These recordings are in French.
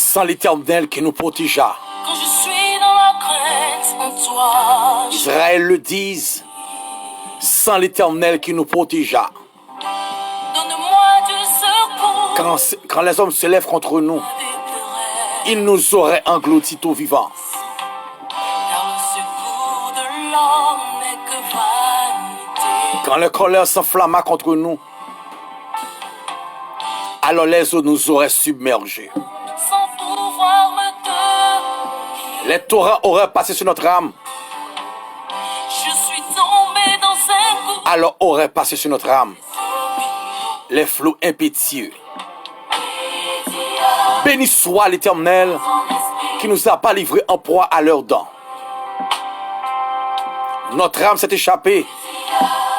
Sans l'Éternel qui nous protégea. Quand je suis dans la crainte en toi. Israël le dise, sans l'Éternel qui nous protégea. Donne-moi du secours. Quand les hommes se lèvent contre nous, ils nous auraient engloutis tout vivants. Car le secours de l'homme n'est que vanité. Quand la colère s'enflamma contre nous, alors les eaux nous auraient submergés. Sans pouvoir me tenir. Les torrents auraient passé sur notre âme, Je suis tombé dans un gouffre. alors auraient passé sur notre âme les flots impétueux. Béni soit l'Éternel qui nous a pas livrés en proie à leurs dents. Notre âme s'est échappée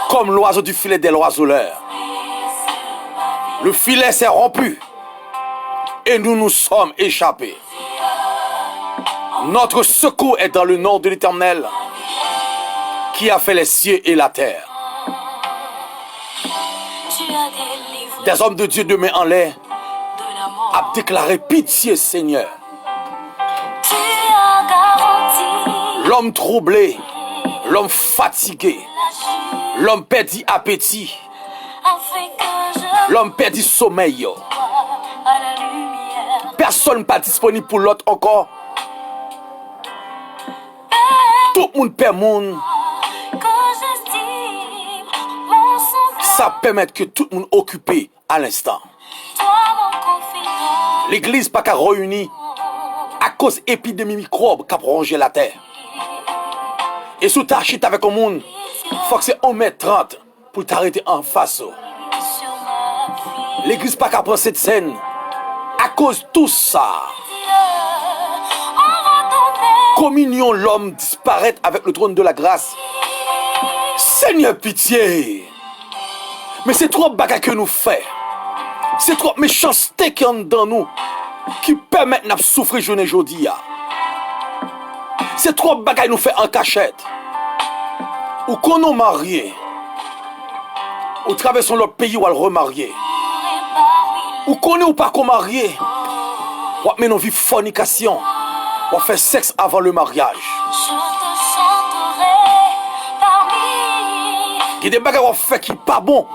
comme l'oiseau du filet des oiseleurs. Le filet s'est rompu et nous nous sommes échappés. Notre secours est dans le nom de l'Éternel qui a fait les cieux et la terre. Tu as délivré Des hommes de Dieu de main en l'air de la mort. a déclaré pitié, Seigneur. Tu as garanti L'homme troublé, l'homme fatigué, la chute l'homme perdit appétit, afin que je l'homme perdit sommeil. vois à la lumière. Personne pas disponible pour l'autre encore. Tout le monde perd monde. Que j'estime mon semblable. Ça permet que tout le monde occupé à l'instant. Toi mon confident. L'église pas qu'à réunir à cause épidémie microbe qui a rongé la terre. Et sous ta chute avec un monde, faut que c'est 1m30 pour t'arrêter en face. Sur ma vie. L'église pas qu'à prendre cette scène à cause de tout ça. On va tomber. Communion, l'homme disparaît avec le trône de la grâce. Seigneur, pitié. Mais c'est trop bagarre que nous faisons. C'est trop méchanceté qui est dans nous qui permettent de souffrir journée aujourd'hui. C'est trop bagarre nous fait en cachette. Ou qu'on nous marié. Ou traversons notre pays ou à le remarier. Ou qu'on est ou pas qu'on marié. Ou mais nos vies fornication. Ou fait sexe avant le mariage. Je te chanterai parmi. Il y a des bagages qu'on fait qui pas bon.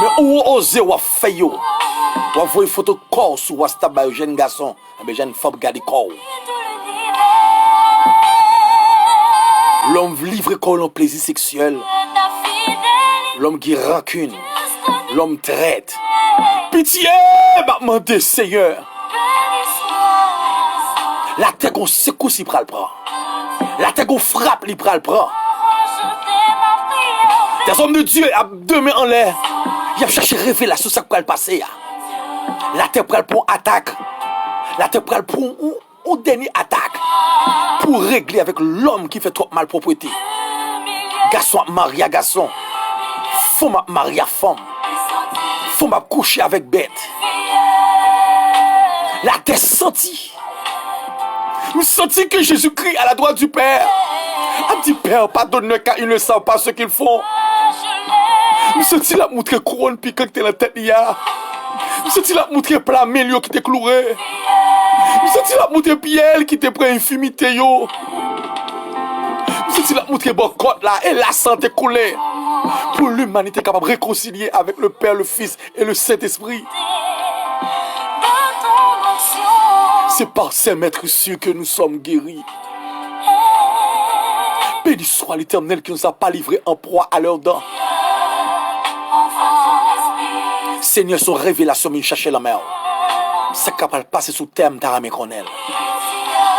Mais où oser ou fait yo. Ou voir une photo de corps sur WhatsApp de jeune garçon. Mais jeune femme garde corps. Tout l'univers. L'homme livré comme un plaisir sexuel. Ta fidélité. L'homme qui rancune. L'homme traite. Pitié, m'a demandé Seigneur. Béni soit. La terre qu'on secoue si pral prend. La terre qu'on frappe li pral prend. Rejeter ma prière. Des hommes de Dieu à deux mains en l'air. Il a cherché révélation sur ce qui pral passer. La terre pral pour attaque. La terre pral pour une dernière attaque. Pour régler avec l'homme qui fait trop mal propriété. Garçon maria garçon. Femme maria femme. Femme coucher avec bête. La terre sentit. Nous sentis que Jésus-Christ à la droite du Père a dit Père, pardonne-le car ils ne savent pas ce qu'ils font. Nous sentis la montrer couronne piquant qui était la tête hier. Nous sentis la montrer plat milieu qui était cloué. Nous sentis la montrer Pierre qui était prêt à infimité yo. Nous sentis la montrer bon côte là et la santé coulée. Pour l'humanité capable de réconcilier avec le Père, le Fils et le Saint-Esprit. C'est par ces maîtres sûrs que nous sommes guéris. Béni soit l'Éternel qui ne nous a pas livrés en proie à leurs dents. Seigneur, son révélation me chercher la mer. C'est capable de passer sous terme d'Aramé Cronel.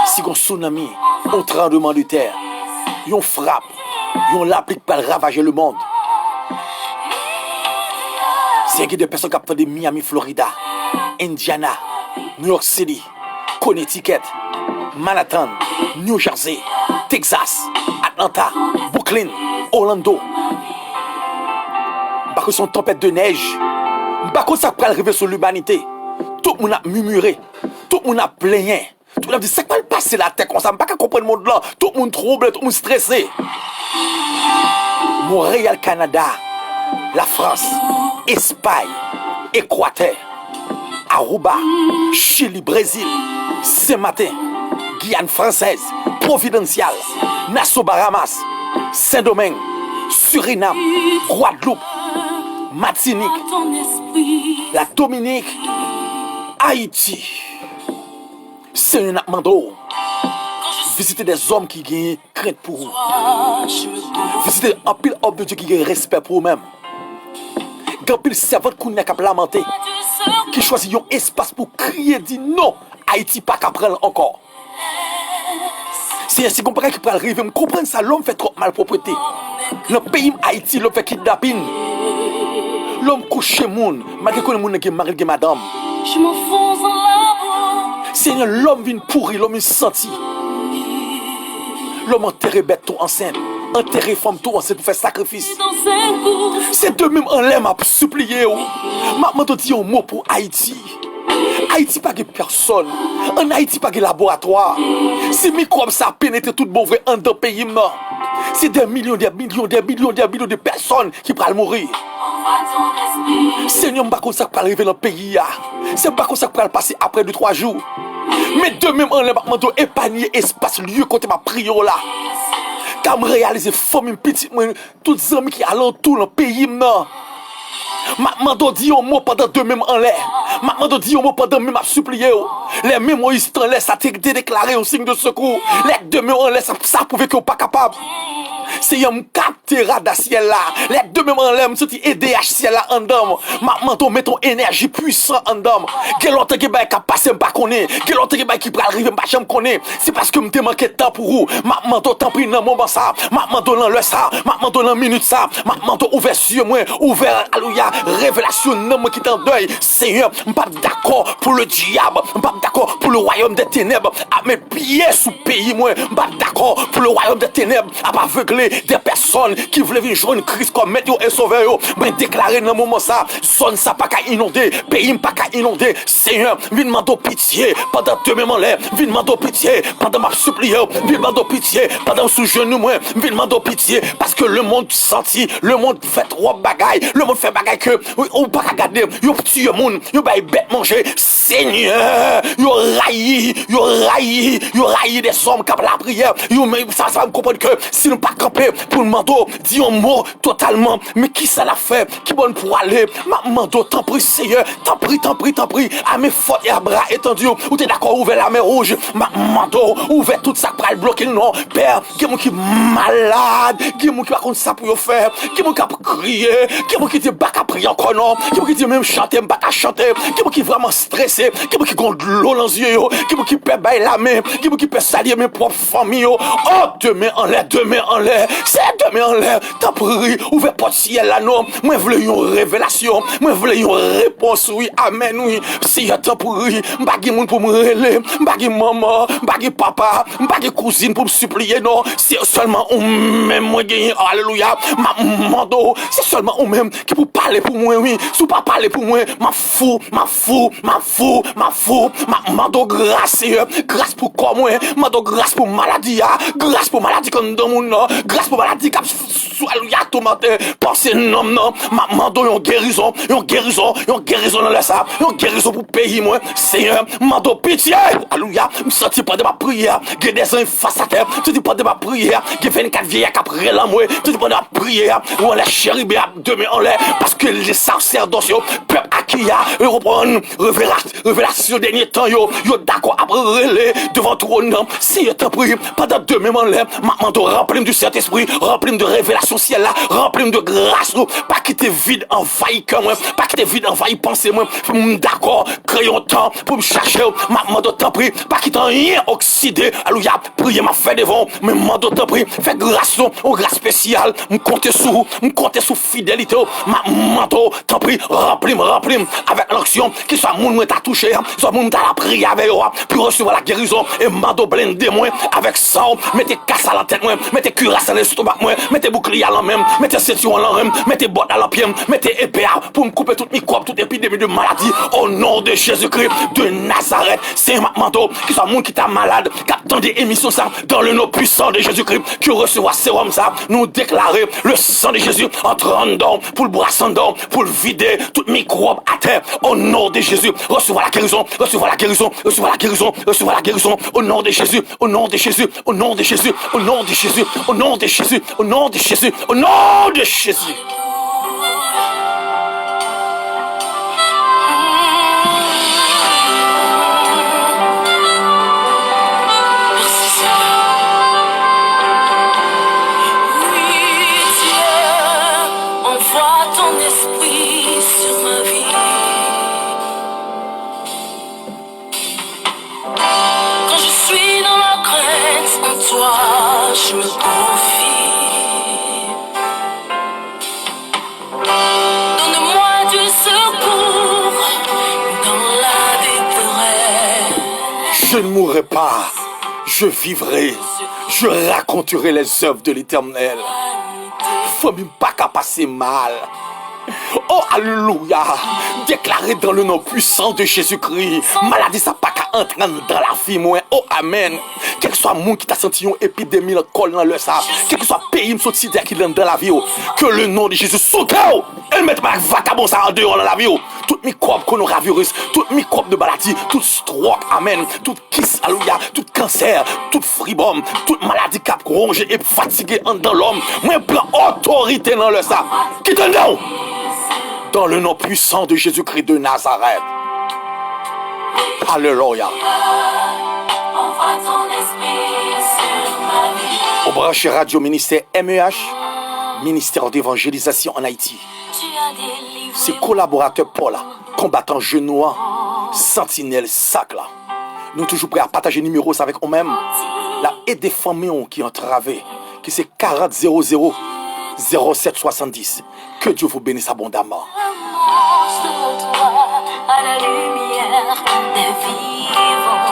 Si on tsunami, on tremblement de terre, on frappe, on l'applique pour ravager le monde. C'est qu'il y a des personnes qui ont de Miami, Florida, Indiana, New York City, Connecticut, Manhattan, New Jersey, Texas, Atlanta, Brooklyn, Orlando. Parce que son tempête de neige, parce que ça peut arriver sur l'humanité. Tout le monde a murmuré, tout le monde a plaigné. Tout le monde a dit, ça peut passer la terre comme ça, je ne peux pas comprendre le monde là. Tout le monde troublé, tout le monde stressé. Montréal, Canada, la France, Espagne, Équateur, Aruba, Chili, Brésil, Saint-Martin, Guyane française, Providencial, Nassau Bahamas, Saint-Domingue, Suriname, Guadeloupe, Martinique, la Dominique, Haïti. C'est un mando. Visitez des hommes qui gagnent crainte pour vous. Visitez un pile homme de Dieu qui gagne respect pour eux-mêmes. Un pile servante qui n'a qu'à lamenter. Qui choisit un espace pour crier, dit non, Haïti pas qu'à prendre encore. C'est ainsi qu'on paraît qu'il peut arriver. Je comprends ça, l'homme fait trop malpropreté. Dans le pays Haïti, l'homme fait kidnapping. L'homme couche chez moun, malgré que le monde est marié madame. Je m'enfonce dans la boue. Seigneur, l'homme vient pourri, l'homme est senti. L'homme enterré bête tout enceinte, enterré femme tout enceinte pour faire sacrifice. C'est de même en l'air m'a supplié. M'a dit un mot pour Haïti. Haïti pas de personne. En Haïti pas de laboratoire. Si microbes ça pénètre tout bon vrai en dans pays là. C'est des millions de personnes qui pourraient mourir. Seigneur, pas comme ça pour arriver dans le pays. C'est pas comme ça pour passer après 2-3 jours. Mais de même en l'air m'a épargner espace lieu côté ma prière là. Quand me réaliser famille petite moi toutes les amis qui alentour dans le pays là. M'a dit un mot pendant deux mêmes en l'air. M'a dit un mot pendant même à supplier. Les mêmes Moïse en l'air, ça t'a déclaré au signe de secours. Les deux mêmes en l'air, ça prouve qu'ils sont pas capables. C'est un capteur radar ciel là. Les deux mêmes en l'air, me sorti EDH ciel là en dame. M'a met ton énergie puissante en dame. Quel autre qui va passer pas connaît. Quel autre qui va arriver pas jamais connaît. C'est parce que me te manqué de temps pour vous. M'a temps pris dans moment ça. M'a dans le ça. M'a dans minute ça. M'a ouvert sur moi, ouvert alléluia. Révélation non moi qui t'en deuil. Seigneur, je ne suis pas d'accord pour le diable. Je ne suis pas d'accord pour le royaume des ténèbres. À mes pieds sous pays moi. Je ne suis pas d'accord pour le royaume des ténèbres. À pas aveugler des personnes qui voulaient venir joindre Christ comme maître et sauveur. Mais déclarer dans le moment ça. Zone ça pas qu'à inonder. Pays pas qu'à inonder. Seigneur, viens demander pitié pendant deux mêmes en l'air. Viens demander pitié pendant ma supplié. Viens demander pitié pendant sous genou moi. Viens demander pitié parce que le monde senti, le monde fait trop bagaille. Le monde fait bagaille que on pas regarder, yo petit monde, yo bay bête manger. Seigneur, yo railli des hommes qui la prière. Yo ça va me comprendre que si nous pas camper pour mando, dis un mot totalement, mais qui ça l'a fait? Qui bonne pour aller? Mando, t'en prie Seigneur, t'en prie. À mes fautes et à bras étendus, ou t'es d'accord ouvert la mer rouge? Mando, ouvert tout ça pour le bloquer non. Père, qui est qui malade, qui est qui va contre ça pour faire, qui est qui a crier, qui est qui te pas à prier encore non, qui dit même chanter, pas à chanter, qui vraiment stressé, qui compte de l'eau dans les yeux, qui peut bailler la main, qui peut salir mes propres familles. Oh, demain en l'air, c'est demain en l'air. T'as pris, ouvert porte ciel là non. Moi je voulais une révélation, moi je voulais une réponse, oui, amen, oui. Si t'as pris, m'bagui moun pour me relayer, m'bagui maman, m'bagui papa, m'bagui cousine pour me supplier, non. C'est seulement on même moi gagner, alléluia, mando, c'est seulement on même qui peut parler pour moi, oui. Si pas parler pour moi, ma fou, mando grâce, grâce pour quoi moi, mando grâce pour maladie, grâce pour maladie comme dans mon nom, grâce pour maladie comme alléluia tomate, pensez non, mando yon guérison dans le ça, yon guérison pour pays moi, Seigneur, mando pitié, alléluia, me senti pas de ma prière, que des gens face à terre, tu dis pas de ma prière, que 24 vieillards après la moi, tu dis pas de ma prière, on les chéri demain en l'air, parce que les sacerdotes, peuple Akia, ils reprennent révélation dernier temps, yo d'accord après relais devant trône, si je t'en prie, pendant demain en l'air, mando rempli du Saint-Esprit, rempli de révélation ciel là, rempli de grâce, pas quitter vide envahi comme moi, pas quitter vide envahi pensez moi, d'accord, créons temps pour me chercher, mando t'en prie, pas quitter rien oxydé, alléluia, prier m'a fait devant, mais mando t'en prie, fais grâce, au grâce spéciale, me compter sous fidélité, mando t'en prie, remplis avec l'action, qui soit moun t'a touché, soit moun t'a la prière avec moi, puis recevoir la guérison, et mando blindé moi, avec ça, mettez casse à la tête moi, mettez cuirasse à l'estomac moi, mettez bouclier bouclier à la même, mettez ceinture à la même, mettez bottes à la pied, mettez épée pour me couper toute microbe, toute épidémie de maladie. Au nom de Jésus-Christ de Nazareth, Saint-Manteau, qui soit monde qui t'a malade, qui attend des émissions ça, dans le nom puissant de Jésus-Christ, qui recevra sérum ça, nous déclarer le sang de Jésus entrant dedans, pour le brasser dedans, pour le vider, toute microbe à terre. Au nom de Jésus, recevra la guérison, recevra la guérison, recevra la guérison, recevra la guérison. Au nom de Jésus, au nom de Jésus, au nom de Jésus, au nom de Jésus, au nom de Jésus, au nom de Jésus, au nom de Jésus. Je me confie. Donne-moi du secours dans la détresse. Je ne mourrai pas, je vivrai, je raconterai les œuvres de l'Éternel. Famille pas qu'à passer mal. Oh, alléluia. Déclaré dans le nom puissant de Jésus-Christ. Maladie, ça pas qu'à entrer dans la vie, moi. Oh, amen. Quel que soit le monde qui t'a senti une épidémie, le col dans le sable. Quel que soit le pays, qui est dans la vie. Que le nom de Jésus saute. Elle met ma vagabond ça en dehors dans la vie. Toute microbe, coronavirus, toute microbe de maladie, toute stroke, amen. Toute kiss, alléluia. Tout cancer, toute fribome, toute maladie qui a rongé et fatigué dans l'homme. Moi, je prends autorité dans le sable. Qui te donne? Dans le nom puissant de Jésus-Christ de Nazareth. Alléluia. Au branché radio ministère MEH, ministère d'évangélisation en Haïti. C'est collaborateur Paul, combattant genoux, sentinelle sac là. Nous toujours prêts à partager numéros avec nous-mêmes. La aide des familles qui ont travé, qui c'est 40 00 07 70. Que Dieu vous bénisse abondamment. À la lumière des vivants.